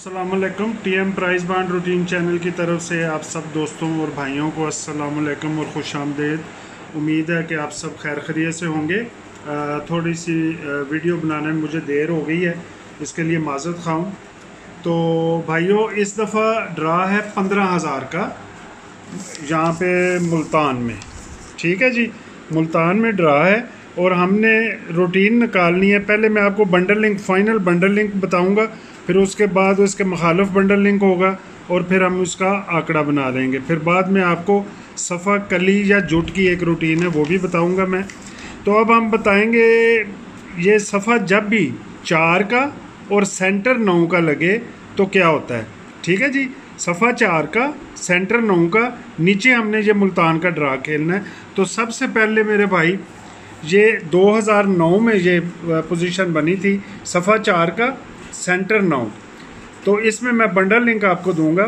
अस्सलामुअलैकुम। TM price bond routine channel की तरफ से आप सब दोस्तों और भाइयों को अस्सलामुअलैकुम और खुश आमदेद। उम्मीद है कि आप सब खैर खैरियत से होंगे। थोड़ी सी वीडियो बनाने में मुझे देर हो गई है, इसके लिए माज़रत ख़्वाह। तो भाइयों, इस दफ़ा ड्रा है 15,000 का यहाँ पे मुल्तान में। ठीक है जी, मुल्तान में ड्रा है और हमने रूटीन निकालनी है। पहले मैं आपको bundle link, final bundle link बताऊंगा, फिर उसके बाद उसके मुखालिफ बंडल लिंक होगा और फिर हम उसका आंकड़ा बना देंगे। फिर बाद में आपको सफ़ा कली या जुट की एक रूटीन है वो भी बताऊंगा मैं। तो अब हम बताएंगे ये सफ़ा जब भी 4 का और सेंटर 9 का लगे तो क्या होता है। ठीक है जी, सफ़ा 4 का सेंटर 9 का, नीचे हमने ये मुल्तान का ड्रा खेलना है। तो सबसे पहले मेरे भाई, ये 2009 में ये पोजीशन बनी थी, सफ़ा 4 का सेंटर 9। तो इसमें मैं बंडल लिंक आपको दूंगा।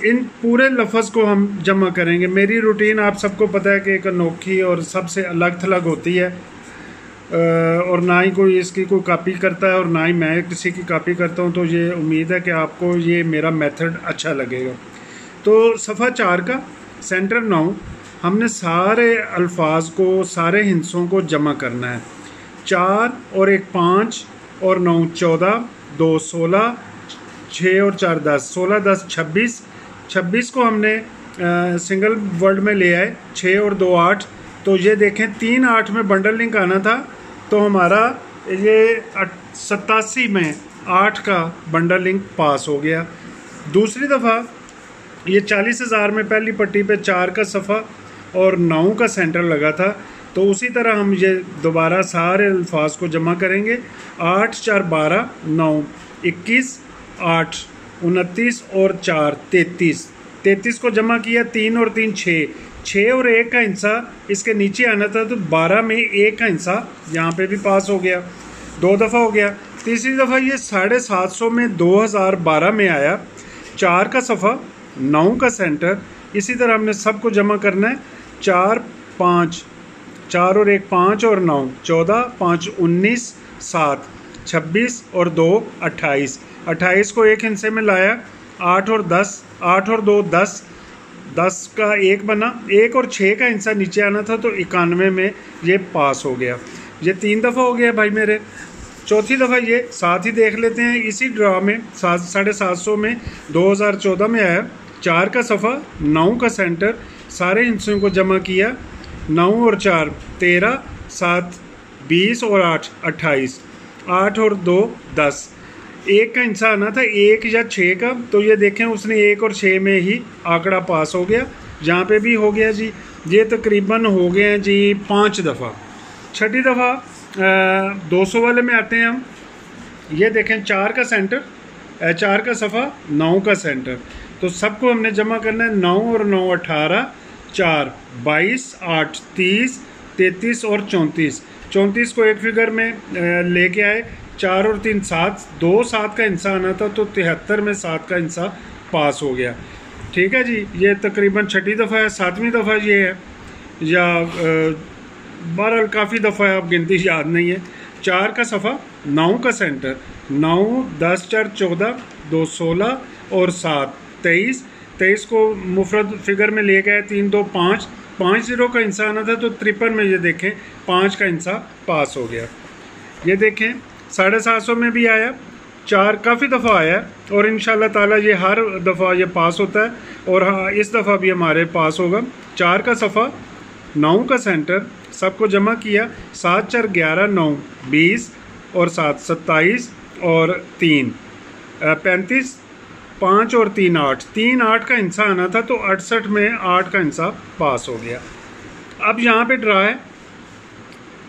इन पूरे लफ्ज़ को हम जमा करेंगे। मेरी रूटीन आप सबको पता है कि एक अनोखी और सबसे अलग थलग होती है, और ना ही कोई इसकी कोई कॉपी करता है और ना ही मैं किसी की कॉपी करता हूँ। तो ये उम्मीद है कि आपको ये मेरा मेथड अच्छा लगेगा। तो सफ़ा 4 का सेंटर 9, हमने सारे अल्फाज को, सारे हिंसों को जमा करना है। 4 और 1 5 और 9 14, 2 16, 6 और 4 10, 16 10 26। 26 को हमने सिंगल वर्ड में ले आए, 6 और 2 8। तो ये देखें 3 8 में बंडल लिंक आना था, तो हमारा ये 87 में 8 का बंडल लिंक पास हो गया। दूसरी दफ़ा ये 40,000 में पहली पट्टी पे 4 का सफ़ा और 9 का सेंटर लगा था। तो उसी तरह हम ये दोबारा सारे अल्फाज को जमा करेंगे। 8 4 12, 9 21, 8 29 और 4 33। 33 को जमा किया, 3 और 3 6, 6 और 1 का हिस्सा इसके नीचे आना था, तो 12 में 1 का हिस्सा यहाँ पे भी पास हो गया। 2 दफ़ा हो गया। तीसरी दफ़ा ये 750 में 2012 में आया, 4 का सफ़ा 9 का सेंटर। इसी तरह हमने सबको जमा करना है। 4 5, 4 और 1 5 और 9 14, 5 19, 7 26 और 2 28। 28 को एक हिस्से में लाया, 8 और 10, 8 और 2 10, 10 का 1 बना, 1 और 6 का हिस्सा नीचे आना था, तो 91 में ये पास हो गया। ये 3 दफ़ा हो गया भाई मेरे। चौथी दफ़ा ये साथ ही देख लेते हैं। इसी ड्रा में 750 में 2014 में आया, 4 का सफ़ा 9 का सेंटर, सारे हिस्सों को जमा किया। 9 और 4 13, 7 20 और 8 28, 8 और 2 10। 1 का हिस्सा आना था, 1 या 6 का, तो ये देखें उसने 1 और 6 में ही आंकड़ा पास हो गया। यहाँ पे भी हो गया जी। ये तकरीबन हो गए हैं जी 5 दफ़ा। छठी दफ़ा 200 वाले में आते हैं हम। ये देखें 4 का सेंटर, 4 का सफ़ा 9 का सेंटर। तो सबको हमने जमा करना है। 9 और 9 18, 4 22, 8 30, 33 और 34। 34 को एक फिगर में लेके आए, 4 और 3 7, 2 7 का हिस्सा आना था, तो 73 में 7 का हिस्सा पास हो गया। ठीक है जी, ये तकरीबन छठी दफ़ा है। 7वीं दफ़ा ये है, या बहरहाल काफ़ी दफ़ा है, अब गिनती याद नहीं है। 4 का सफ़ा 9 का सेंटर, 9 10 4 14, 2 16 और 7 23। 23 को मुफरद फिगर में ले गए, 3 2 5, 5 0 का हिस्सा आना था, तो 53 में ये देखें 5 का हिस्सा पास हो गया। ये देखें 750 में भी आया, 4 काफ़ी दफ़ा आया, और इंशाल्लाह ताला ये हर दफ़ा ये पास होता है। और हाँ, इस दफ़ा भी हमारे पास होगा। 4 का सफ़ा 9 का सेंटर, सबको जमा किया। 7 4 11, 9 20 और 7 27 और 3 35, 5 और 3 8, 3 8 का हिस्सा आना था, तो 68 में 8 का हिस्सा पास हो गया। अब यहाँ पे ड्रा है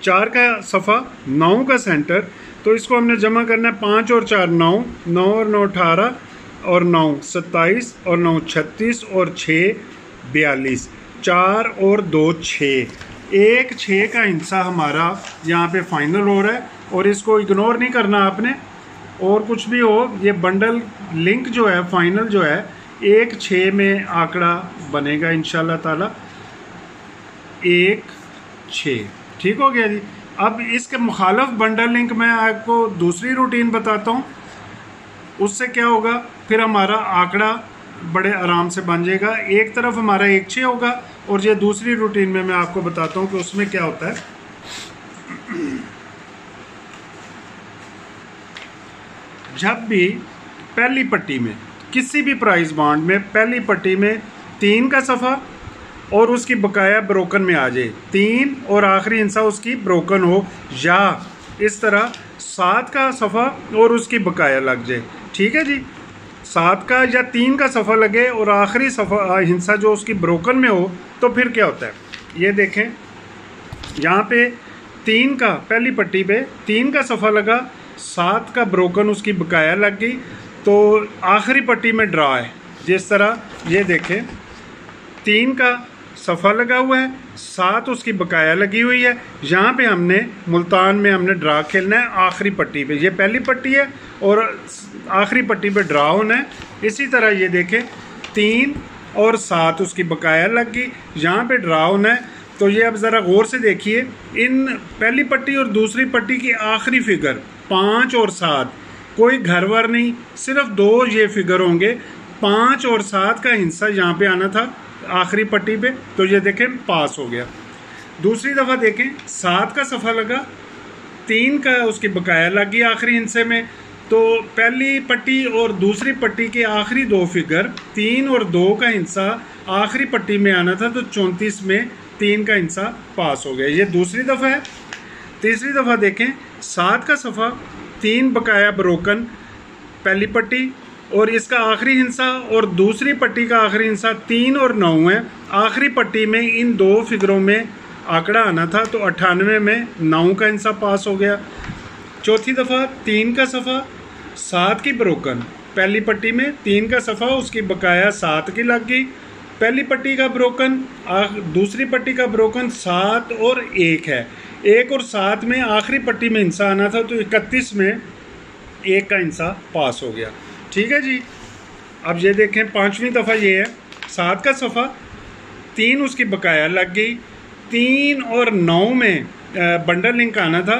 4 का सफ़ा 9 का सेंटर, तो इसको हमने जमा करना है। 5 और 4 9, 9 और 9 18 और 9 27 और 9 36 और 6 42, 4 और 2 6। 1 6 का हिस्सा हमारा यहाँ पे फाइनल हो रहा है, और इसको इग्नोर नहीं करना आपने। और कुछ भी हो, ये बंडल लिंक जो है फाइनल जो है 1 6 में आंकड़ा बनेगा इंशाल्लाह ताला। 1 6 ठीक हो गया जी। अब इसके मुखालफ बंडल लिंक मैं आपको दूसरी रूटीन बताता हूँ। उससे क्या होगा, फिर हमारा आंकड़ा बड़े आराम से बन जाएगा। एक तरफ हमारा 1/6 होगा और ये दूसरी रूटीन में मैं आपको बताता हूँ कि उसमें क्या होता है। जब भी पहली पट्टी में किसी भी प्राइस बॉन्ड में पहली पट्टी में 3 का सफ़ा और उसकी बकाया ब्रोकन में आ जाए, 3 और आखिरी हिस्सा उसकी ब्रोकन हो, या इस तरह 7 का सफ़ा और उसकी बकाया लग जाए, ठीक है जी, 7 का या 3 का सफ़ा लगे और आखिरी सफ़ा हिस्सा जो उसकी ब्रोकन में हो, तो फिर क्या होता है। ये देखें यहाँ पे 3 का पहली पट्टी पे 3 का सफ़ा लगा, 7 का ब्रोकन उसकी बकाया लग गई, तो आखिरी पट्टी में ड्रा है। जिस तरह ये देखें 3 का सफ़ा लगा हुआ है, 7 उसकी बकाया लगी हुई है। यहाँ पे हमने मुल्तान में हमने ड्रा खेलना है आखिरी पट्टी पे, ये पहली पट्टी है और आखिरी पट्टी पे ड्रा होना है। इसी तरह ये देखें 3 और 7 उसकी बकाया लग गई, यहाँ पे ड्रा होना है। तो ये अब ज़रा गौर से देखिए, इन पहली पट्टी और दूसरी पट्टी की आखिरी फिगर 5 और 7, कोई घर वर नहीं, सिर्फ 2 ये फिगर होंगे। 5 और 7 का हिस्सा यहाँ पे आना था आखिरी पट्टी पे, तो ये देखें पास हो गया। दूसरी दफ़ा देखें 7 का सफ़ा लगा, 3 का उसकी बकाया लगी आखिरी हिस्से में, तो पहली पट्टी और दूसरी पट्टी के आखिरी 2 फिगर 3 और 2 का हिस्सा आखिरी पट्टी में आना था, तो 34 में 3 का हिस्सा पास हो गया। ये दूसरी दफ़ा है। तीसरी दफ़ा देखें 7 का सफ़ा, 3 बकाया ब्रोकन पहली पट्टी और इसका आखिरी हिस्सा, और दूसरी पट्टी का आखिरी हिस्सा 3 और 9 है। आखिरी पट्टी में इन 2 फिगरों में आंकड़ा आना था, तो 98 में 9 का हिस्सा पास हो गया। चौथी दफ़ा 3 का सफ़ा, 7 की ब्रोकन पहली पट्टी में, 3 का सफ़ा उसकी बकाया 7 की लग गई। पहली पट्टी का ब्रोकन, दूसरी पट्टी का ब्रोकन 7 और 1 है, 1 और 7 में आखिरी पट्टी में हिस्सा आना था, तो 31 में 1 का हिस्सा पास हो गया, ठीक है जी। अब ये देखें 5वीं दफ़ा ये है 7 का सफ़ा, 3 उसकी बकाया लग गई, 3 और 9 में बंडल लिंक आना था,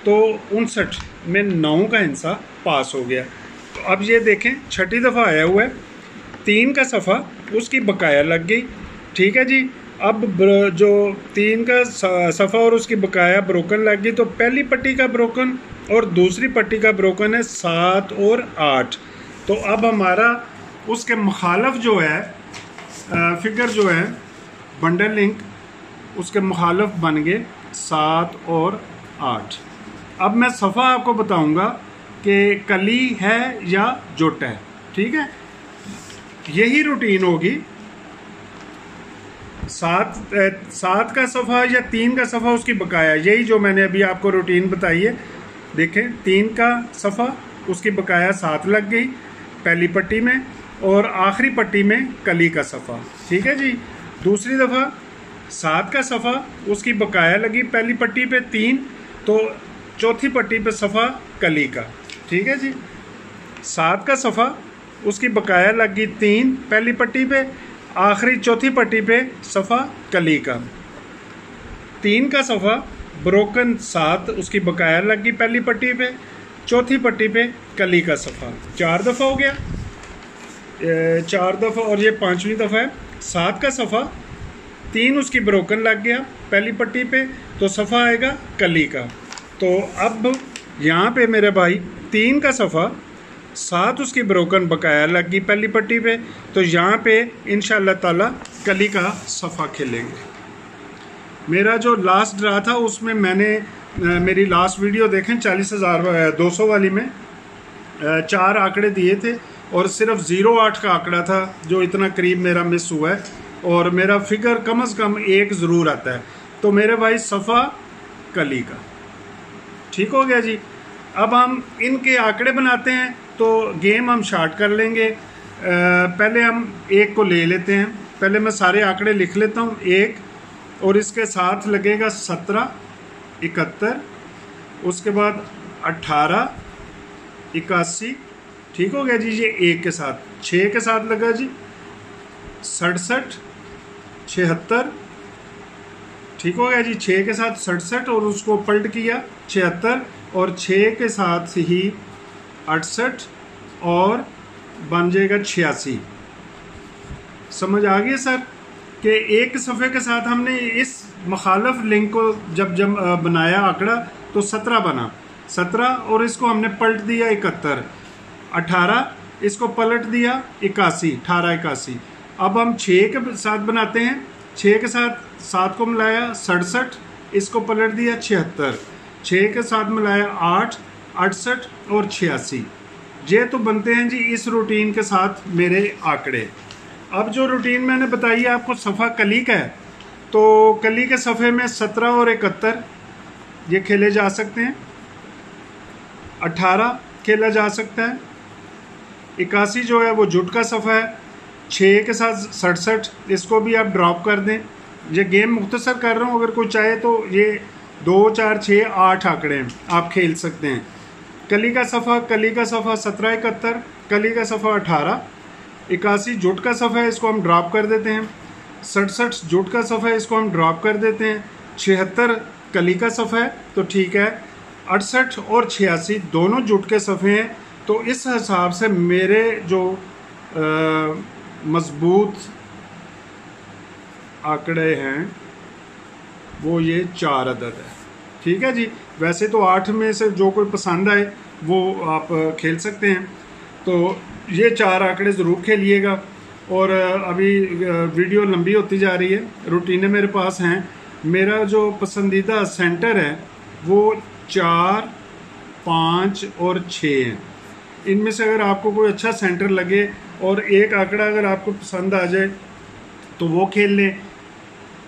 तो 59 में 9 का हिस्सा पास हो गया। तो अब ये देखें 6ठी दफ़ा आया हुआ है 3 का सफ़ा उसकी बकाया लग गई, ठीक है जी। अब जो 3 का सफ़ा और उसकी बकाया ब्रोकन लग गई, तो पहली पट्टी का ब्रोकन और दूसरी पट्टी का ब्रोकन है 7 और 8, तो अब हमारा उसके मुखालफ जो है फिगर जो है बंडल लिंक, उसके मुखालफ बन गए 7 और 8। अब मैं सफ़ा आपको बताऊंगा कि कली है या जुट है, ठीक है। यही रूटीन होगी, 7 का सफ़ा या 3 का सफ़ा उसकी बकाया, यही जो मैंने अभी आपको रूटीन बताई है। देखें 3 का सफ़ा उसकी बकाया 7 लग गई पहली पट्टी में, और आखिरी पट्टी में कली का सफ़ा, ठीक है जी। दूसरी दफ़ा 7 का सफ़ा उसकी बकाया लगी पहली पट्टी पे 3, तो चौथी पट्टी पे सफ़ा कली का, ठीक है जी। 7 का सफ़ा उसकी बकाया लगी 3 पहली पट्टी पे, आखिरी चौथी पट्टी पे सफ़ा कली का। 3 का सफ़ा ब्रोकन 7 उसकी बकाया लगी पहली पट्टी पे, चौथी पट्टी पे कली का सफ़ा। 4 दफ़ा हो गया, 4 दफ़ा, और ये 5वीं दफ़ा है। 7 का सफ़ा 3 उसकी ब्रोकन लग गया पहली पट्टी पे, तो सफ़ा आएगा कली का। तो अब यहाँ पे मेरे भाई 3 का सफ़ा 7 उसकी ब्रोकन बकाया लग गई पहली पट्टी पे, तो यहाँ पे इंशाअल्लाह ताला कली का सफ़ा खेलेंगे। मेरा जो लास्ट ड्रा था उसमें मैंने मेरी लास्ट वीडियो देखें 40,200 वाली में 4 आंकड़े दिए थे और सिर्फ 08 का आंकड़ा था जो इतना करीब मेरा मिस हुआ है, और मेरा फिगर कम से कम 1 ज़रूर आता है। तो मेरे भाई सफ़ा कली का, ठीक हो गया जी। अब हम इनके आंकड़े बनाते हैं, तो गेम हम स्टार्ट कर लेंगे। पहले हम 1 को ले लेते हैं, पहले मैं सारे आंकड़े लिख लेता हूँ। 1 और इसके साथ लगेगा 17, 71, उसके बाद 18, 81, ठीक हो गया जी। ये 1 के साथ 6 के साथ लगा जी 67, 76, ठीक हो गया जी। 6 के साथ 67 और उसको पलट किया 76, और 6 के साथ ही 68, और बन जाएगा 86। समझ आ गई सर कि एक सफ़े के साथ हमने इस मुखालफ लिंक को जब बनाया आंकड़ा तो 17 बना, 17 और इसको हमने पलट दिया 71, 18 इसको पलट दिया 81, 18 81। अब हम 6 के साथ बनाते हैं, 6 के साथ 7 को मिलाया 67, इसको पलट दिया 76, 6 के साथ मिलाया 8, 68 और 86। ये तो बनते हैं जी इस रूटीन के साथ मेरे आंकड़े। अब जो रूटीन मैंने बताई है आपको सफ़ा कली का है, तो कली के सफ़े में 17 और 71 ये खेले जा सकते हैं, 18 खेला जा सकता है, 81 जो है वो जुट का सफ़ा है, 6 के साथ 67 इसको भी आप ड्रॉप कर दें। ये गेम मुख्तसर कर रहा हूँ, अगर कोई चाहे तो ये 2 4 6 8 आंकड़े हैं आप खेल सकते हैं। कली का सफ़ा 17 71, कली का सफ़ा 18, 81 जुट का सफ़ा है इसको हम ड्रॉप कर देते हैं, 67 जुट का सफ़ा है इसको हम ड्रॉप कर देते हैं, 76 कली का सफ़ा है तो ठीक है, 68 और 86 दोनों जुट के सफ़े हैं। तो इस हिसाब से मेरे जो मजबूत आंकड़े हैं वो ये 4 अदद है। ठीक है जी, वैसे तो 8 में से जो कोई पसंद आए वो आप खेल सकते हैं। तो ये 4 आंकड़े ज़रूर खेलिएगा। और अभी वीडियो लंबी होती जा रही है, रूटीनें मेरे पास हैं। मेरा जो पसंदीदा सेंटर है वो 4, 5 और 6 हैं। इनमें से अगर आपको कोई अच्छा सेंटर लगे और एक आंकड़ा अगर आपको पसंद आ जाए तो वो खेल लें।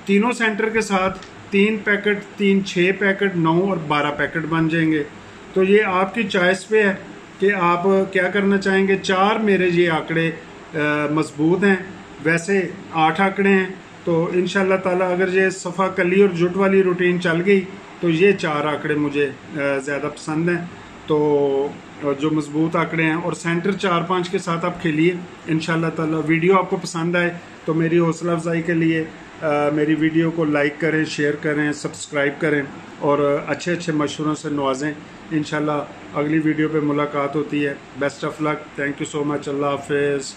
तीनों सेंटर के साथ 3 पैकेट, 3 6 पैकेट, 9 और 12 पैकेट बन जाएंगे। तो ये आपकी चॉइस पे है कि आप क्या करना चाहेंगे। 4 मेरे ये आंकड़े मजबूत हैं, वैसे 8 आंकड़े हैं। तो इंशाल्लाह ताला अगर ये सफ़ा कली और जुट वाली रूटीन चल गई तो ये 4 आंकड़े मुझे ज़्यादा पसंद हैं। तो जो मजबूत आंकड़े हैं और सेंटर 4 5 के साथ आप खेलिए इंशाल्लाह ताला। वीडियो आपको पसंद आए तो मेरी हौसला अफजाई के लिए मेरी वीडियो को लाइक करें, शेयर करें, सब्सक्राइब करें और अच्छे अच्छे मशवरों से नवाजें। इंशाल्लाह अगली वीडियो पे मुलाकात होती है। Best of luck, thank you so much, अल्लाह हाफिज़।